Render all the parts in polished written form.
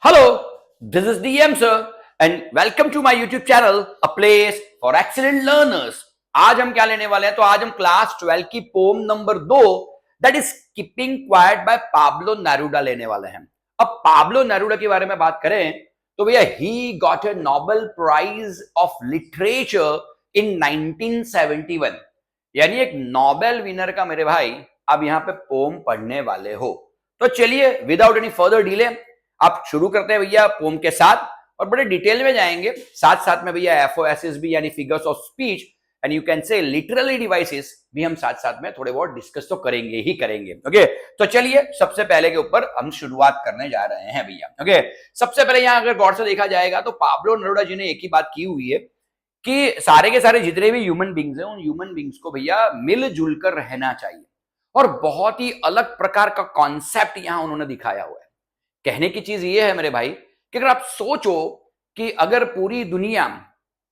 Hello, this is DM sir and welcome to my YouTube channel, a place for excellent learners. आज हम क्या लेने वाले हैं? तो आज हम क्लास 12 की poem number 2 that is keeping quiet by Pablo Neruda लेने वाले हैं। अब पाब्लो नेरूडा के बारे में बात करें तो भैया he got a Nobel prize of literature in 1971, यानी एक नोबेल विनर का मेरे भाई अब यहां पे पोम पढ़ने वाले हो। तो चलिए विदाउट एनी फर्दर डिले आप शुरू करते हैं भैया पोम के साथ और बड़े डिटेल में जाएंगे, साथ साथ में भैया एफओएसएस भी यानी figures of speech and you can say literally devices भी हम साथ साथ में थोड़े बहुत डिस्कस तो करेंगे ही करेंगे। ओके, तो चलिए सबसे पहले के ऊपर हम शुरुआत करने जा रहे हैं भैया। ओके, सबसे पहले यहां अगर गौर से देखा जाएगा तो पाब्लो नेरूडा जी ने एक ही बात की हुई है कि सारे के सारे जितने भी ह्यूमन बींग्स हैं उन ह्यूमन बींग्स को भैया मिलजुल कर रहना चाहिए, और बहुत ही अलग प्रकार का कॉन्सेप्ट यहां उन्होंने दिखाया हुआ है। कहने की चीज ये है मेरे भाई कि अगर आप सोचो कि अगर पूरी दुनिया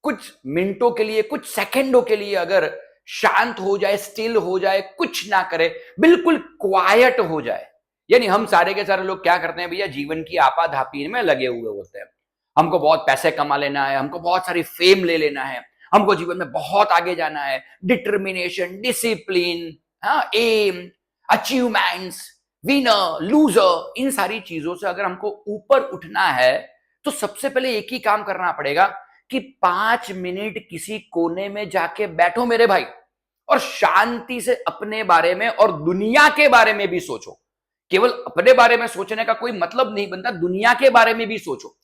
कुछ मिनटों के लिए, कुछ सेकंडों के लिए अगर शांत हो जाए, स्टिल हो जाए, कुछ ना करे, बिल्कुल क्वाइट हो जाए, यानी हम सारे के सारे लोग क्या करते हैं भैया, जीवन की आपाधापी में लगे हुए होते हैं। हमको बहुत पैसे कमा लेना है, हमको बहुत सारी फेम ले लेना है, हमको जीवन में बहुत आगे जाना है, determination, discipline, aim, achievements, winner, loser, इन सारी चीजों से अगर हमको ऊपर उठना है तो सबसे पहले एक ही काम करना पड़ेगा कि 5 मिनट किसी कोने में जाके बैठो मेरे भाई और शांति से अपने बारे में और दुनिया के बारे में भी सोचो। केवल अपने बारे में सोचने का कोई मतलब नहीं बनता, दुनिया के बारे में भी सोचो।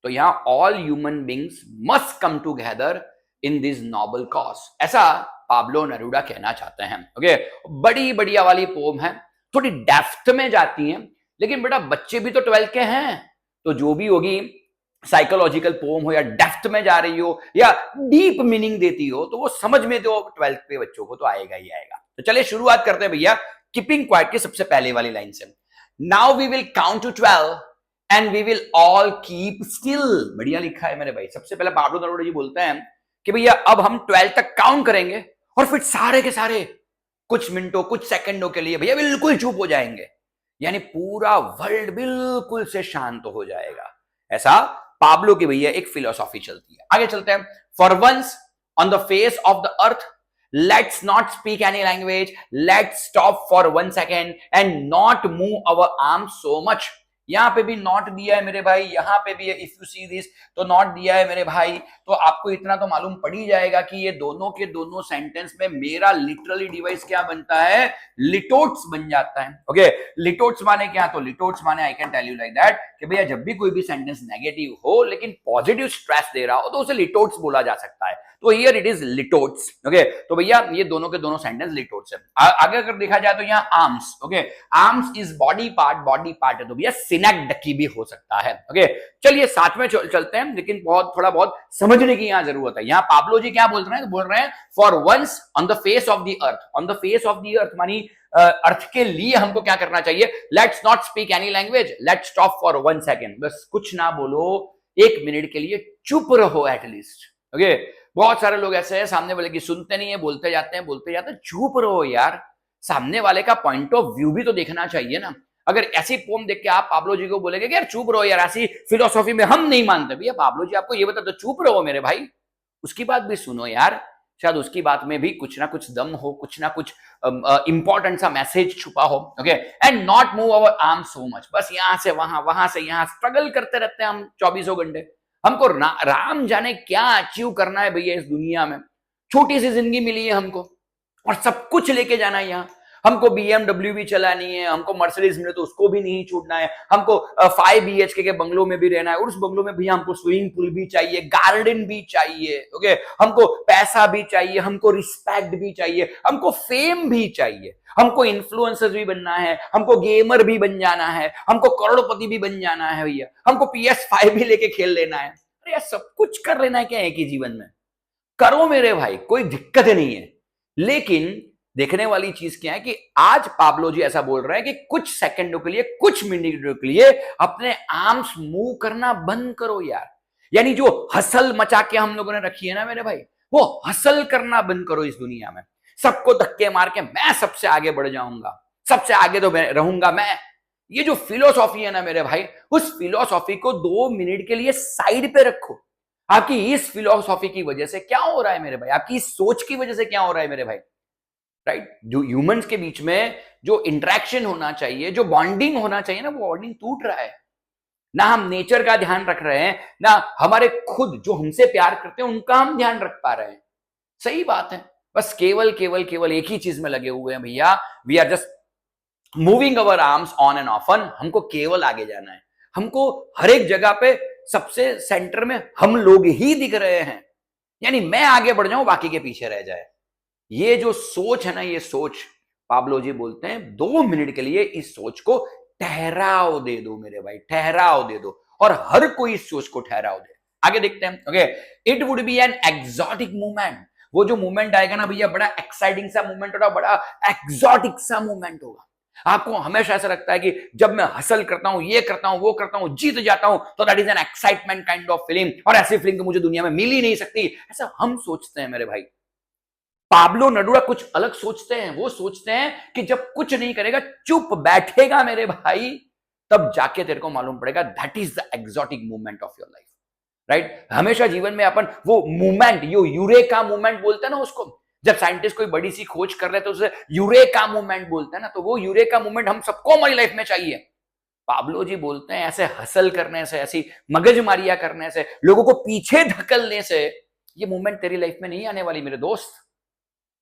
तो यहां all human beings must come together in this noble cause, ऐसा पाब्लो नेरूडा कहना चाहते हैं। ओके, बड़ी बढ़िया वाली पोम है, थोड़ी डेप्थ में जाती हैं, लेकिन बेटा बच्चे भी तो 12 के हैं, तो जो भी होगी साइकोलॉजिकल पोम हो या डेप्थ में जा रही हो या डीप मीनिंग देती हो तो वो समझ में तो 12 के बच्चों को तो आएगा ही आएगा। तो चलिए शुरुआत करते हैं भैया कीपिंग क्वाइट की सबसे पहले वाली लाइन से। Now we will count to 12 and we will all keep still. बढ़िया लिखा है मेरे भाई। सबसे पहले पाब्लो नेरूडा जी बोलते हैं कि भैया अब हम 12 तक काउंट करेंगे और फिर सारे के सारे कुछ मिनटों, कुछ सेकंडों के लिए भैया बिल्कुल चुप हो जाएंगे, यानी पूरा वर्ल्ड बिल्कुल से शांत हो जाएगा। ऐसा पाब्लो की भैया एक फिलॉसफी चलती है। आगे चलते हैं। For once on the face of the earth let's not speak any language, let's stop for 1 second and not move our arm so much. यहां पे भी नॉट दिया है मेरे भाई, यहां पे भी इफ यू सी दिस तो नॉट दिया है मेरे भाई। तो आपको इतना तो मालूम पड़ ही जाएगा कि ये दोनों के दोनों सेंटेंस में मेरा लिटरली डिवाइस क्या बनता है, लिटोट्स बन जाता है। ओके, लिटोट्स माने क्या? तो लिटोट्स माने I can tell you like that कि भैया जब भी कोई भी सेंटेंस नेगेटिव हो लेकिन पॉजिटिव स्ट्रेस दे रहा हो तो उसे लिटोट्स बोला जा सकता है। तो हियर इट इज लिटोट्स। ओके, तो भैया ये दोनों के दोनों सेंटेंस लिटोट्स है। आगे अगर देखा जाए तो यहाँ arms, okay, arms is body part है, तो भैया सिनेक्डकी भी हो सकता है। ओके, चलिए साथ में चलते हैं, लेकिन थोड़ा बहुत समझने की यहाँ जरूरत है। यहाँ पाब्लो जी क्या बोल रहे हैं? बोल रहे हैं for once on the face of the earth. On the face of the earth मानी अर्थ के लिए हमको क्या करना चाहिए? Let's not speak any language, let's stop for 1 second. बस कुछ ना बोलो, 1 मिनट के लिए चुप रहो एटलीस्ट। ओके, बहुत सारे लोग ऐसे हैं सामने वाले की सुनते नहीं है, बोलते जाते हैं, चुप रहो यार। सामने वाले का पॉइंट ऑफ व्यू भी तो देखना चाहिए ना। अगर ऐसी पोम देख के आप पाब्लो जी को बोलेंगे कि यार चुप रहो यार, ऐसी फिलोसॉफी में हम नहीं मानते, भैया पाब्लो जी आपको ये बता दो चुप रहो मेरे भाई, उसकी बात भी सुनो यार, शायद उसकी बात में भी कुछ ना कुछ दम हो, कुछ ना कुछ इंपॉर्टेंट सा मैसेज छुपा हो। Okay, and not move our arm so much. बस यहां से वहां से यहां स्ट्रगल करते रहते हैं हम 24 घंटे। हमको राम जाने क्या अचीव करना है भैया इस दुनिया में। छोटी सी जिंदगी मिली है हमको और सब कुछ लेके जाना है यहाँ। हमको BMW भी चलानी है, हमको मर्सिडीज मिले तो उसको भी नहीं छूटना है, हमको 5 BHK के बंगलों में भी रहना है और उस बंगलों में भी हमको स्विमिंग पूल भी चाहिए, गार्डन भी चाहिए। ओके, हमको पैसा भी चाहिए, हमको रिस्पेक्ट भी चाहिए, हमको फेम भी चाहिए, हमको इन्फ्लुएंसर भी बनना है, हमको गेमर भी बन जाना है, हमको करोड़पति भी बन जाना है भैया, हमको PS5 भी लेके खेल लेना है। अरे यार सब कुछ कर लेना है क्या एक ही जीवन में? करो मेरे भाई, कोई दिक्कत नहीं है। लेकिन देखने वाली चीज क्या है कि आज पाब्लो जी ऐसा बोल रहे हैं कि कुछ सेकंडों के लिए, कुछ मिनटों के लिए अपने आर्म्स मूव करना बंद करो यार। यानी जो हसल मचा के हम लोगों ने रखी है ना मेरे भाई, वो हसल करना बंद करो इस दुनिया में। सबको धक्के मार के मैं सबसे आगे बढ़ जाऊंगा, सबसे आगे तो मैं रहूंगा मैं, ये जो फिलोसॉफी है ना मेरे भाई, उस फिलोसॉफी को 2 मिनट के लिए साइड पे रखो। आपकी इस फिलोसॉफी की वजह से क्या हो रहा है मेरे भाई, आपकी इस सोच की वजह से क्या हो रहा है मेरे भाई, राइट? जो ह्यूमंस के बीच में जो इंटरेक्शन होना चाहिए, जो बॉन्डिंग होना चाहिए ना, वो बॉन्डिंग टूट रहा है। ना हम नेचर का ध्यान रख रहे हैं, ना हमारे खुद जो हमसे प्यार करते हैं उनका हम ध्यान रख पा रहे हैं। सही बात है, बस केवल केवल केवल एक ही चीज में लगे हुए हैं भैया, we are just moving our arms on and often. हमको केवल आगे जाना है, हमको हर एक जगह पे सबसे सेंटर में हम लोग ही दिख रहे हैं, यानी मैं आगे बढ़ जाऊं बाकी के पीछे रह जाए। ये जो सोच है ना, ये सोच, पाब्लो जी बोलते हैं 2 मिनट के लिए इस सोच को ठहराव दे दो मेरे भाई, ठहराव दे दो, और हर कोई इस सोच को ठहराव दे। आगे देखते हैं। Okay, it would be an exotic movement. वो जो मूवमेंट आएगा ना भैया, बड़ा एक्साइटिंग सा मूवमेंट होगा, बड़ा एक्सोटिक सा मूवमेंट होगा। आपको हमेशा ऐसा लगता है कि जब मैं हसल करता हूं, ये करता हूं, वो करता हूं, जीत जाता हूं, तो that is an excitement kind of feeling, और ऐसी फीलिंग तो मुझे दुनिया में मिल ही नहीं सकती, ऐसा हम सोचते हैं मेरे भाई। पाब्लो नडुरा कुछ अलग सोचते हैं। वो सोचते हैं कि जब कुछ नहीं करेगा, चुप बैठेगा मेरे भाई, तब जाके तेरे को मालूम पड़ेगा that is the exotic movement of your life, right? हमेशा जीवन में अपन वो मूवमेंट, यो यूरेका मूवमेंट बोलते हैं ना उसको, जब साइंटिस्ट कोई बड़ी सी खोज कर रहे हैं तो उसे यूरेका मूवमेंट बोलते हैं ना, तो वो यूरेका मूवमेंट हम सबको हमारी लाइफ में चाहिए। पाब्लो जी बोलते हैं ऐसे हसल करने से, ऐसी मगजमारियां करने से, लोगों को पीछे धकेलने से ये मूवमेंट तेरी लाइफ में नहीं आने वाली मेरे दोस्त।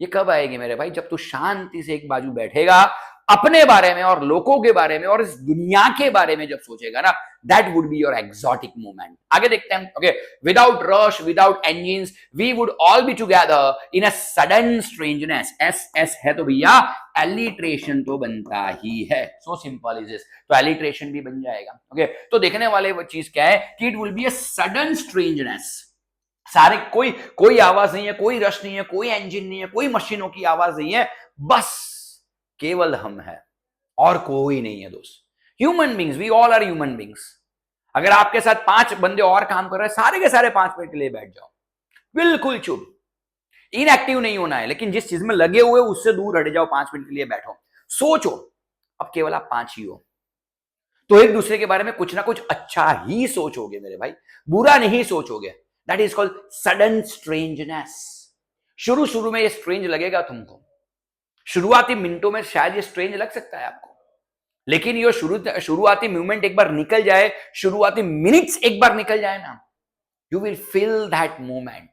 ये कब आएगी मेरे भाई? जब तू शांति से एक बाजू बैठेगा, अपने बारे में और लोगों के बारे में और इस दुनिया के बारे में जब सोचेगा ना, that would be your exotic movement. आगे देखते हैं। Okay, without rush, without engines, we would all be together in a sudden strangeness. S है तो भैया एलिट्रेशन तो बनता ही है, सो सिंपल इज दिस, तो एलिट्रेशन भी बन जाएगा। ओके, तो देखने वाले वो चीज क्या है कि it will be a sudden strangeness. सारे कोई आवाज नहीं है, कोई रश नहीं है, कोई इंजन नहीं है, कोई मशीनों की आवाज नहीं है, बस केवल हम हैं और कोई नहीं है दोस्त। Human beings, we all are human beings. अगर आपके साथ 5 बंदे और काम कर रहे हैं, सारे के सारे 5 मिनट के लिए बैठ जाओ, बिल्कुल चुप, इनएक्टिव नहीं होना है, लेकिन जिस चीज में लगे हुए उससे दूर हट जाओ, 5 मिनट के लिए बैठो, सोचो। अब केवल आप 5 ही हो, तो एक दूसरे के बारे में कुछ ना कुछ अच्छा ही सोचोगे मेरे भाई, बुरा नहीं सोचोगे। That is called sudden strangeness. शुरू शुरू में ये स्ट्रेंज लगेगा तुमको, शुरुआती मिनटों में शायद ये स्ट्रेंज लग सकता है आपको, लेकिन ये शुरुआती मूवमेंट एक बार निकल जाए, शुरुआती मिनट्स एक बार निकल जाए ना, you will feel that movement,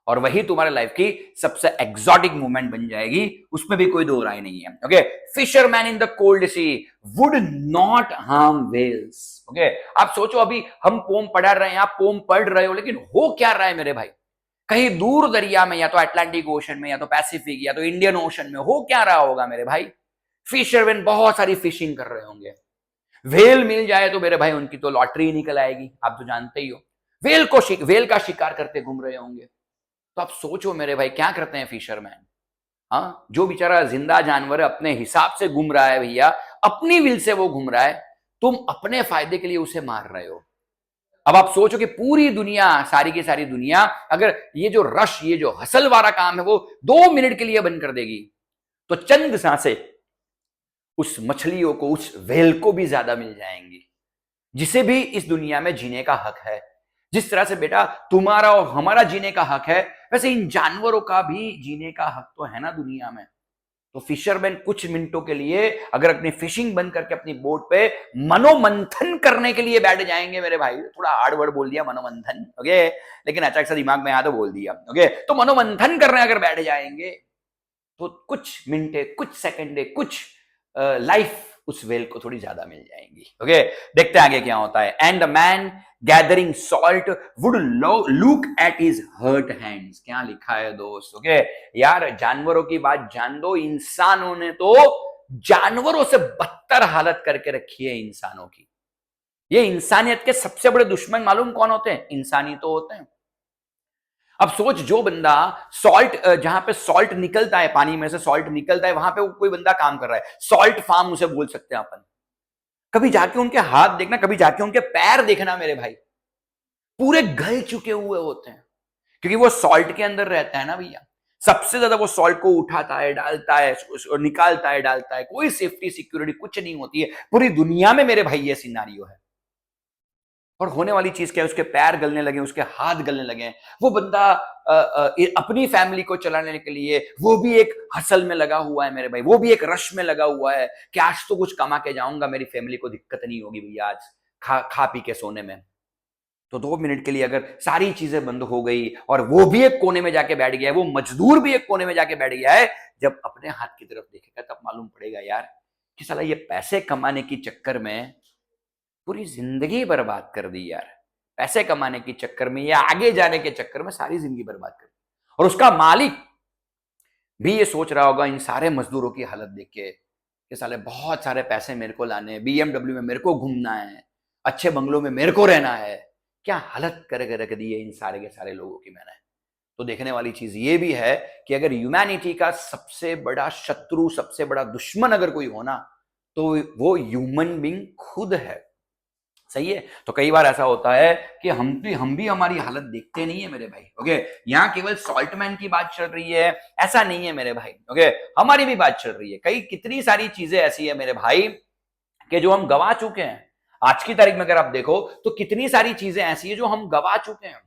और वही तुम्हारे लाइफ की सबसे एक्सोटिक मूवमेंट बन जाएगी, उसमें भी कोई दो राय नहीं है। Okay, fisherman in the cold sea would not harm whales. Okay, आप सोचो, अभी हम पोम पढ़ा रहे हैं, आप पोम पढ़ रहे हो, लेकिन हो क्या रहा है मेरे भाई? कहीं दूर दरिया में, या तो अटलांटिक ओशन में, या तो पैसिफिक, या तो इंडियन ओशन में हो क्या रहा होगा मेरे भाई? फिशरमैन बहुत सारी फिशिंग कर रहे होंगे। व्हेल मिल जाए तो मेरे भाई उनकी तो लॉटरी निकल आएगी, आप तो जानते ही हो। व्हेल का शिकार करते घूम रहे होंगे। तो आप सोचो मेरे भाई, क्या करते हैं फिशरमैन? हाँ, जो बेचारा जिंदा जानवर अपने हिसाब से घूम रहा है भैया, अपनी विल से वो घूम रहा है, तुम अपने फायदे के लिए उसे मार रहे हो। अब आप सोचो कि पूरी दुनिया, सारी की सारी दुनिया, अगर ये जो रश, ये जो हसल वाला काम है, वो 2 मिनट के लिए बंद कर देगी, तो चंद सांसें उस मछलियों को, उस व्हेल को भी ज्यादा मिल जाएंगी, जिसे भी इस दुनिया में जीने का हक है। जिस तरह से बेटा तुम्हारा और हमारा जीने का हक है, वैसे इन जानवरों का भी जीने का हक तो है ना दुनिया में। तो फिशरमैन कुछ मिनटों के लिए अगर अपनी फिशिंग बंद करके अपनी बोट पे मनोमंथन करने के लिए बैठ जाएंगे मेरे भाई, थोड़ा हार्ड वर्ड बोल दिया मनोमंथन, ओके, लेकिन अचानक से दिमाग में आया तो बोल दिया। ओके, तो मनोमंथन करने अगर बैठ जाएंगे, तो कुछ मिनटे, कुछ सेकंडे, कुछ लाइफ उस वेल को थोड़ी ज्यादा मिल जाएंगी। ओके, देखते हैं आगे क्या होता है। And the man gathering salt would look at his hurt hands. क्या लिखा है दोस्त? ओके, यार जानवरों की बात जान दो, इंसानों ने तो जानवरों से बदतर हालत करके रखी है इंसानों की। ये इंसानियत के सबसे बड़े दुश्मन मालूम कौन होते हैं? इंसानी तो होते हैं। अब सोच, जो बंदा सॉल्ट, जहां पे सॉल्ट निकलता है, पानी में से सॉल्ट निकलता है, वहां पे कोई बंदा काम कर रहा है, सॉल्ट फार्म उसे बोल सकते हैं अपन। कभी जाके उनके हाथ देखना, कभी जाके उनके पैर देखना मेरे भाई, पूरे गल चुके हुए होते हैं, क्योंकि वो सॉल्ट के अंदर रहता है ना भैया। सबसे ज्यादा वो सॉल्ट को उठाता है, डालता है और निकालता है, डालता है, कोई सेफ्टी सिक्योरिटी कुछ नहीं होती है। पूरी दुनिया में मेरे भाई ये सिनारियो है। और होने वाली चीज क्या है, उसके पैर गलने लगे, उसके हाथ गलने लगे। वो बंदा अपनी फैमिली को चलाने के लिए वो भी एक हसल में लगा हुआ है मेरे भाई, वो भी एक रश में लगा हुआ है कि आज तो कुछ कमा के जाऊंगा, मेरी फैमिली को दिक्कत नहीं होगी भैया आज खा पी के सोने में। तो 2 मिनट के लिए अगर सारी चीजें बंद हो गई और वो भी एक कोने में जाके बैठ गया है, वो मजदूर भी एक कोने में जाके बैठ गया है, जब अपने हाथ की तरफ देखेगा तब मालूम पड़ेगा यार कि साला ये पैसे कमाने के चक्कर में पूरी जिंदगी बर्बाद कर दी यार। पैसे कमाने के चक्कर में या आगे जाने के चक्कर में सारी जिंदगी बर्बाद कर दी। और उसका मालिक भी ये सोच रहा होगा इन सारे मजदूरों की हालत देख के कि साले बहुत सारे पैसे मेरे को लाने, BMW में मेरे को घूमना है, अच्छे बंगलों में मेरे को रहना है, क्या हालत करके रख दी है इन सारे के सारे लोगों की मैंने। तो देखने वाली चीज ये भी है कि अगर ह्यूमैनिटी का सबसे बड़ा शत्रु, सबसे बड़ा दुश्मन अगर कोई होना तो वो ह्यूमन बीइंग खुद है। सही है। तो कई बार ऐसा होता है कि हम भी हमारी हालत देखते नहीं है मेरे भाई। ओके, यहाँ केवल सॉल्टमैन की बात चल रही है ऐसा नहीं है मेरे भाई। ओके, हमारी भी बात चल रही है। कितनी सारी चीजें ऐसी है मेरे भाई कि जो हम गवा चुके हैं। आज की तारीख में अगर आप देखो तो कितनी सारी चीजें ऐसी है जो हम गवा चुके हैं,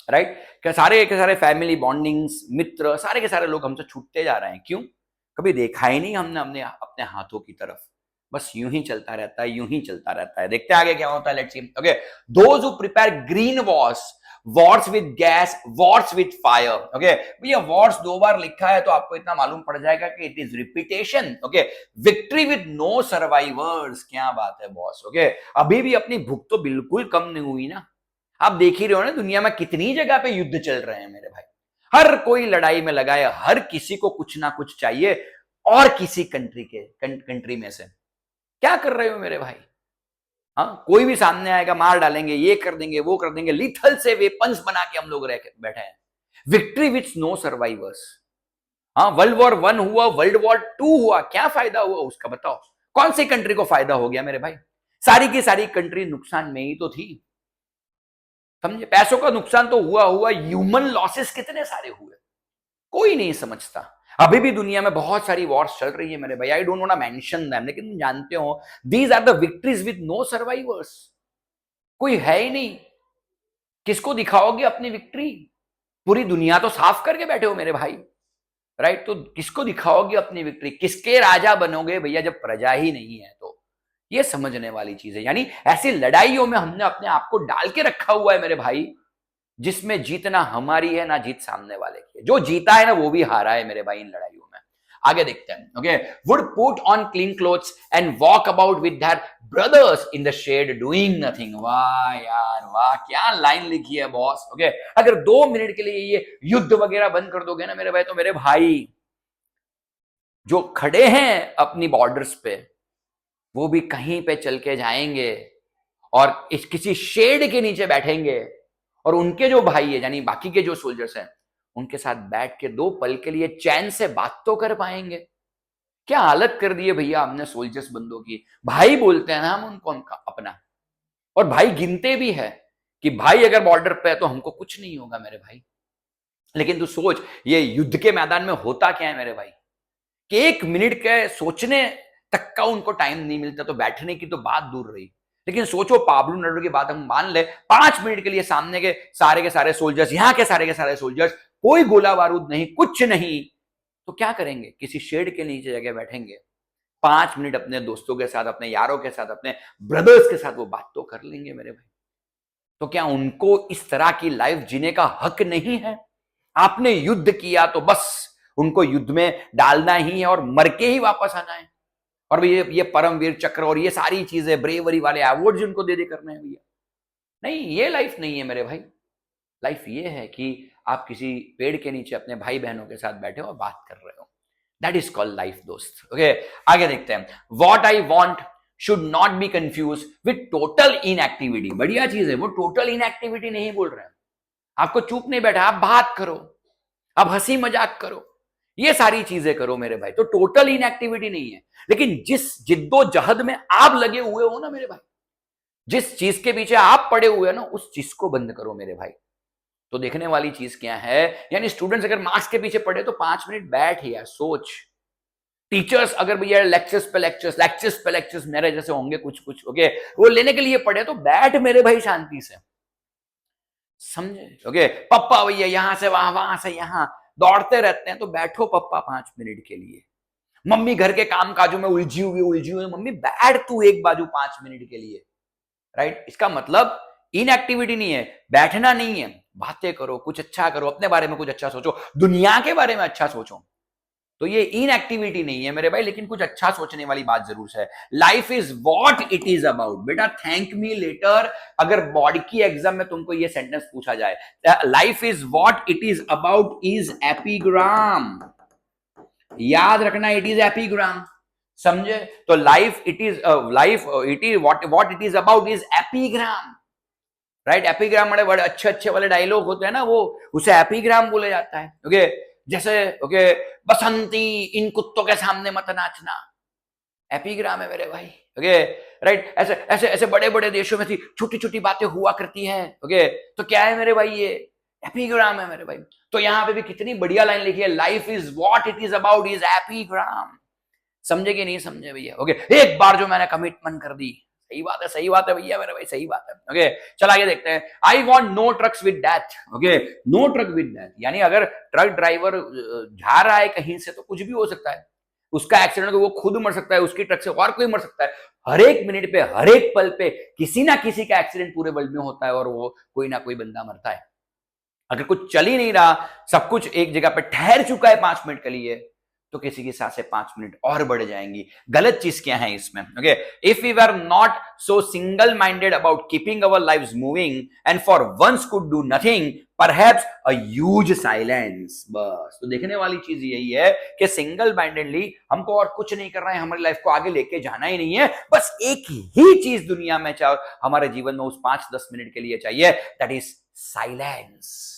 राइट। के सारे फैमिली बॉन्डिंग्स, मित्र, सारे के सारे लोग हमसे छूटते जा रहे हैं। क्यों? कभी देखा ही नहीं हमने अपने अपने हाथों की तरफ। बस यूं ही चलता रहता है, यूं ही चलता रहता है। देखते हैं आगे क्या होता है। Let's see. Okay, those who prepare green wars with gas, wars with fire. Okay भैया, वॉर्स 2 बार लिखा है तो आपको इतना मालूम पड़ जाएगा कि it is repetition. Okay, victory with no survivors. क्या बात है बॉस। ओके, अभी भी अपनी भूख तो बिल्कुल कम नहीं हुई ना। आप देख ही रहे हो ना दुनिया में कितनी जगह पे युद्ध चल रहे हैं मेरे भाई। हर कोई लड़ाई में लगा है, हर किसी को कुछ ना कुछ चाहिए। और किसी कंट्री में से क्या कर रहे हो मेरे भाई? हाँ, कोई भी सामने आएगा मार डालेंगे, ये कर देंगे, वो कर देंगे। लिथल से वेपन्स बना के हम लोग रह बैठे हैं। Victory with no survivors. हाँ, वर्ल्ड वॉर 1 हुआ, वर्ल्ड वॉर 2 हुआ, क्या फायदा हुआ उसका बताओ? कौन सी कंट्री को फायदा हो गया मेरे भाई? सारी की सारी कंट्री नुकसान में ही तो थी। समझे? पैसों का नुकसान तो हुआ, ह्यूमन लॉसेस कितने सारे हुए, कोई नहीं समझता। अभी भी दुनिया में बहुत सारी वॉर्स चल रही है मेरे भाई। I don't want to mention them, लेकिन तुम जानते हो these are the victories with no survivors. कोई है ही नहीं। किसको दिखाओगे अपनी विक्ट्री? पूरी दुनिया तो साफ करके बैठे हो मेरे भाई, राइट। तो किसको दिखाओगे अपनी विक्ट्री? किसके राजा बनोगे भैया जब प्रजा ही नहीं है? तो ये समझने वाली चीज है। यानी ऐसी लड़ाइयों में हमने अपने आप को डाल के रखा हुआ है मेरे भाई, जिसमें जीतना हमारी है ना जीत सामने वाले की है। जो जीता है ना वो भी हारा है मेरे भाई इन लड़ाइयों में। आगे देखते हैं। Okay, would put on clean clothes and walk about with their brothers in the shade doing nothing. वाह यार वाह, क्या लाइन लिखी है बॉस। ओके, अगर 2 मिनट के लिए ये युद्ध वगैरह बंद कर दोगे ना मेरे भाई, तो मेरे भाई जो खड़े हैं अपनी बॉर्डर्स पे वो भी कहीं पे चल के जाएंगे और इस किसी शेड के नीचे बैठेंगे और उनके जो भाई है यानी बाकी के जो सोल्जर्स हैं उनके साथ बैठ के 2 पल के लिए चैन से बात तो कर पाएंगे। क्या हालत कर दी है भैया हमने सोल्जर्स बंदों की। भाई बोलते हैं ना हम उनको अपना, और भाई गिनते भी है कि भाई अगर बॉर्डर पे है तो हमको कुछ नहीं होगा मेरे भाई। लेकिन तू सोच ये युद्ध के मैदान में होता क्या है मेरे भाई कि 1 मिनट के सोचने तक का उनको टाइम नहीं मिलता। तो बैठने की तो बात दूर रही, लेकिन सोचो पाब्लो नेरुदा की बात हम मान ले, 5 मिनट के लिए सामने के सारे सोल्जर्स, यहाँ के सारे सोल्जर्स, कोई गोला बारूद नहीं, कुछ नहीं, तो क्या करेंगे? किसी शेड के नीचे जगह बैठेंगे, 5 मिनट अपने दोस्तों के साथ, अपने यारों के साथ, अपने ब्रदर्स के साथ वो बात तो कर लेंगे मेरे भाई। तो क्या उनको इस तरह की लाइफ जीने का हक नहीं है? आपने युद्ध किया तो बस उनको युद्ध में डालना ही है और मर के ही वापस आना है। और ये परमवीर चक्र और ये सारी चीजें, ब्रेवरी वाले अवार्ड उनको दे करने हैं भैया। नहीं, ये लाइफ नहीं है मेरे भाई। लाइफ ये है कि आप किसी पेड़ के नीचे अपने भाई बहनों के साथ बैठे हो और बात कर रहे हो। दैट इज कॉल्ड लाइफ दोस्त। ओके, आगे देखते हैं। What I want should not be confuse with total inactivity. बढ़िया चीज है, वो टोटल इनएक्टिविटी नहीं बोल रहे हैं। आपको चुप नहीं बैठा, आप बात करो, आप हंसी मजाक करो, ये सारी चीजें करो मेरे भाई। तो टोटल इनएक्टिविटी नहीं है, लेकिन जिस जिद्दोजहद में आप लगे हुए हो ना मेरे भाई, जिस चीज के पीछे आप पड़े हुए हो ना, उस चीज को बंद करो मेरे भाई। तो देखने वाली चीज क्या है, यानी स्टूडेंट्स अगर मार्क्स के पीछे पड़े तो 5 मिनट बैठ यार, सोच। टीचर्स अगर भैया लेक्चर्स पे लेक्चर्स मेरे जैसे होंगे कुछ कुछ, ओके, वो लेने के लिए पढ़े तो बैठ मेरे भाई शांति से, समझे? ओके, पप्पा भैया यहां से वहां, वहां से यहां दौड़ते रहते हैं, तो बैठो पप्पा 5 मिनट के लिए। मम्मी घर के काम काजों में उलझी हुई, मम्मी बैठ तू एक बाजू 5 मिनट के लिए, राइट? इसका मतलब इनएक्टिविटी नहीं है, बैठना नहीं है, बातें करो, कुछ अच्छा करो, अपने बारे में कुछ अच्छा सोचो, दुनिया के बारे में अच्छा सोचो। तो ये इनएक्टिविटी नहीं है मेरे भाई, लेकिन कुछ अच्छा सोचने वाली बात जरूर है। Life is what it is about. बेटा थैंक मी लेटर, अगर बॉडी की एग्जाम में तुमको ये सेंटेंस पूछा जाए, life is what it is about is epigram, याद रखना, इट इज एपिग्राम, समझे? तो life it is what it is about is epigram, right? Epigram बड़े अच्छे अच्छे वाले डायलॉग होते हैं ना, वो उसे एपिग्राम बोले जाता है। ओके, जैसे ओके, बसंती इन कुत्तों के सामने मत नाचना, एपिग्राम है मेरे भाई। Okay, right? ऐसे ऐसे ऐसे बड़े बड़े देशों में थी छोटी छोटी बातें हुआ करती हैं। ओके, तो क्या है मेरे भाई, ये एपिग्राम है मेरे भाई। तो यहां पे भी कितनी बढ़िया लाइन लिखी है, life is what it is about is epigram. समझे कि नहीं समझे भैया? ओके, एक बार जो मैंने कमिटमेंट कर दी, सही बात है भैया मेरे भाई, सही बात है। ओके, चल आगे देखते हैं। I want no trucks with death. Okay, no truck with death, यानी अगर ट्रक ड्राइवर जा रहा है कहीं से तो कुछ भी हो सकता है, उसका एक्सीडेंट तो वो खुद मर सकता है, उसकी ट्रक से और कोई मर सकता है। हर एक मिनट पे, हर एक पल पे किसी ना किसी का एक्सीडेंट पूरे वर्ल्ड में होता है, और वो कोई ना कोई बंदा मरता है। अगर कुछ चल ही नहीं रहा, सब कुछ एक जगह पे ठहर चुका है 5 मिनट के लिए, तो किसी की सांसें 5 मिनट और बढ़ जाएंगी। गलत चीज क्या है इसमें? Okay, if we were not so single minded about keeping our lives moving and for once could do nothing, perhaps a huge silence. बस, तो देखने वाली चीज यही है कि सिंगल माइंडेडली हमको और कुछ नहीं करना है, हमारी लाइफ को आगे लेके जाना ही नहीं है, बस एक ही चीज दुनिया में चाहे हमारे जीवन में उस 5-10 मिनट के लिए चाहिए, दैट इज साइलेंस।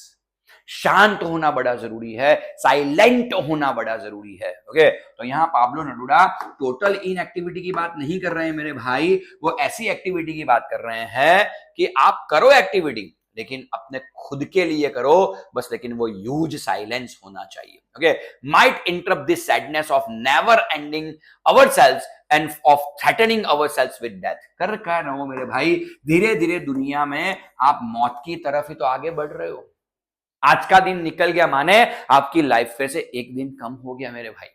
शांत होना बड़ा जरूरी है, साइलेंट होना बड़ा जरूरी है। ओके, तो यहां पाब्लो नेरुदा टोटल इनएक्टिविटी की बात नहीं कर रहे हैं मेरे भाई, वो ऐसी एक्टिविटी की बात कर रहे हैं कि आप करो एक्टिविटी, लेकिन अपने खुद के लिए करो बस, लेकिन वो ह्यूज साइलेंस होना चाहिए। Okay, might interrupt this sadness of never ending ourselves end of threatening ourselves with death. कर क्या रहो मेरे भाई, धीरे धीरे दुनिया में आप मौत की तरफ ही तो आगे बढ़ रहे हो। आज का दिन निकल गया माने आपकी लाइफ में से एक दिन कम हो गया मेरे भाई।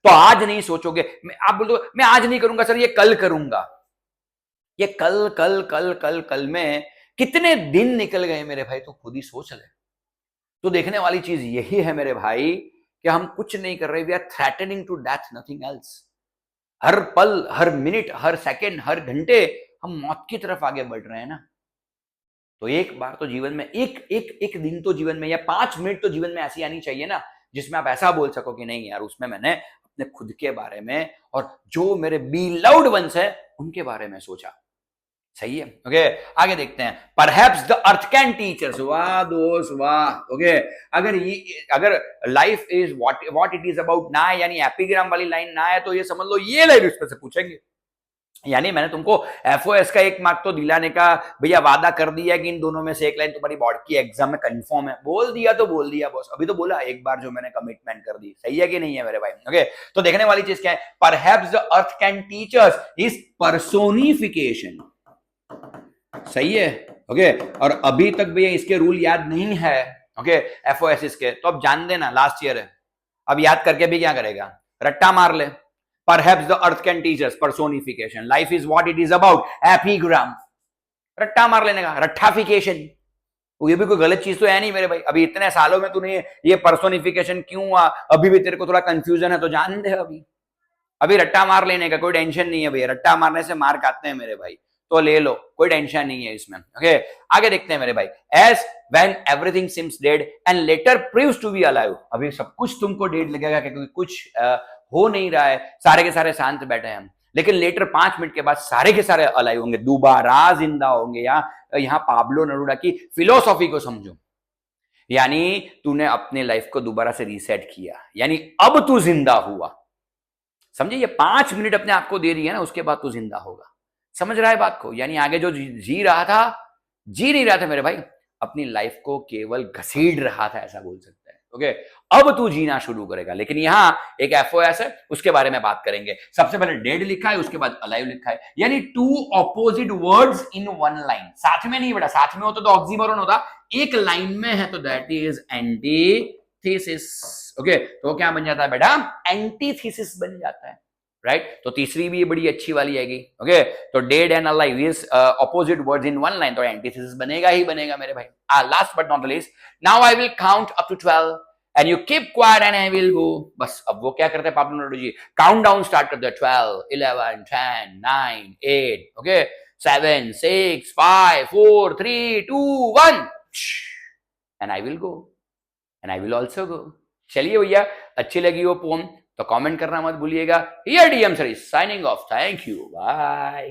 तो आज नहीं सोचोगे, आप बोल दो मैं आज नहीं करूंगा सर, ये कल करूंगा, ये कल कल कल कल कल में कितने दिन निकल गए मेरे भाई, तो खुद ही सोच ले। तो देखने वाली चीज यही है मेरे भाई कि हम कुछ नहीं कर रहे, we are threatening to death, nothing else. हर पल, हर मिनट, हर सेकेंड, हर घंटे हम मौत की तरफ आगे बढ़ रहे हैं ना। तो एक बार तो जीवन में, एक दिन तो जीवन में, या 5 मिनट तो जीवन में ऐसी आनी चाहिए ना, जिसमें आप ऐसा बोल सको कि नहीं यार, उसमें मैंने अपने खुद के बारे में और जो मेरे बीलव्ड वंस है उनके बारे में सोचा। सही है? ओके, आगे देखते हैं। Perhaps the earth can teach us. वाह दोस्त वाह। ओके, अगर life is what it is about ना, यानी एपिग्राम वाली लाइन ना है, तो ये समझ लो ये लाइन उस पर से पूछेंगे। यानी मैंने तुमको एफओएस का 1 मार्क तो दिलाने का भैया वादा कर दिया कि इन दोनों में से एक लाइन तुम्हारी बोर्ड की एग्जाम में कंफर्म है। बोल दिया तो बोल दिया बॉस, अभी तो बोला एक बार जो मैंने कमिटमेंट कर दी। सही है कि नहीं है मेरे भाई? ओके, तो देखने वाली चीज क्या है? Perhaps the earth can teach us is personification. सही है? ओके, और अभी तक भैया इसके रूल याद नहीं है, ओके, एफओएस के, तो अब जान देना लास्ट ईयर है, अब याद करके भी क्या करेगा, रट्टा मार ले। Perhaps the earth can teach us personification. Life is what it is about. Epigram. रट्टा मार लेने का, रट्टाफिकेशन। ये भी कोई गलत चीज तो है नहीं मेरे भाई। अभी इतने सालों में तूने ये पर्सोनिफिकेशन क्यों हुआ, अभी भी तेरे को थोड़ा कंफ्यूजन है तो जान दे। अभी रट्टा मार लेने का कोई टेंशन नहीं है भैया, रट्टा मारने से मार्क आते हैं मेरे भाई, तो ले लो, कोई टेंशन नहीं है इसमें। ओके, आगे देखते हैं मेरे भाई। As when everything seems dead and later proves to be alive. अभी सब कुछ तुमको डेड लगेगा क्योंकि कुछ हो नहीं रहा है, सारे के सारे शांत बैठे हैं, लेकिन लेटर 5 मिनट के बाद सारे के सारे अलाइव होंगे, दोबारा जिंदा होंगे। यहाँ पाब्लो नेरुदा की फिलोसॉफी को समझो, यानी तूने अपने लाइफ को दोबारा से रीसेट किया, यानी अब तू जिंदा हुआ। समझे? ये 5 मिनट अपने आप को दे दिया ना, उसके बाद तू जिंदा होगा। समझ रहा है बात को? यानी आगे जो जी रहा था, जी नहीं रहा था मेरे भाई, अपनी लाइफ को केवल घसीट रहा था, ऐसा बोल सकते हैं। ओके, अब तू जीना शुरू करेगा। लेकिन यहां एक एफओएस है, उसके बारे में बात करेंगे। सबसे पहले डेड लिखा है, उसके बाद अलाइव लिखा है, यानी two opposite words in one line. साथ में नहीं बेटा, साथ में होता तो ऑक्सीमोरन होता, एक लाइन में है तो दैट इज एंटीथेसिस। ओके, तो क्या बन जाता है बेटा? एंटीथेसिस बन जाता है, राइट? तो तीसरी भी बड़ी अच्छी वाली आएगी। ओके, तो dead and alive is opposite words in one line, तो एंटीथेसिस बनेगा ही बनेगा मेरे भाई। Last but not the least, now I will count up to 12 and you keep quiet and I will go. बस अब वो क्या करते हैं Pablo Neruda ji? Count down start करते हैं, 12, 11, 10, 9, 8, okay, 7, 6, 5, 4, 3, 2, 1 and I will go and I will also go. चलिए भैया, अच्छी लगी वो पोम तो कमेंट करना मत भूलिएगा। Here DM sir is signing off, thank you, bye.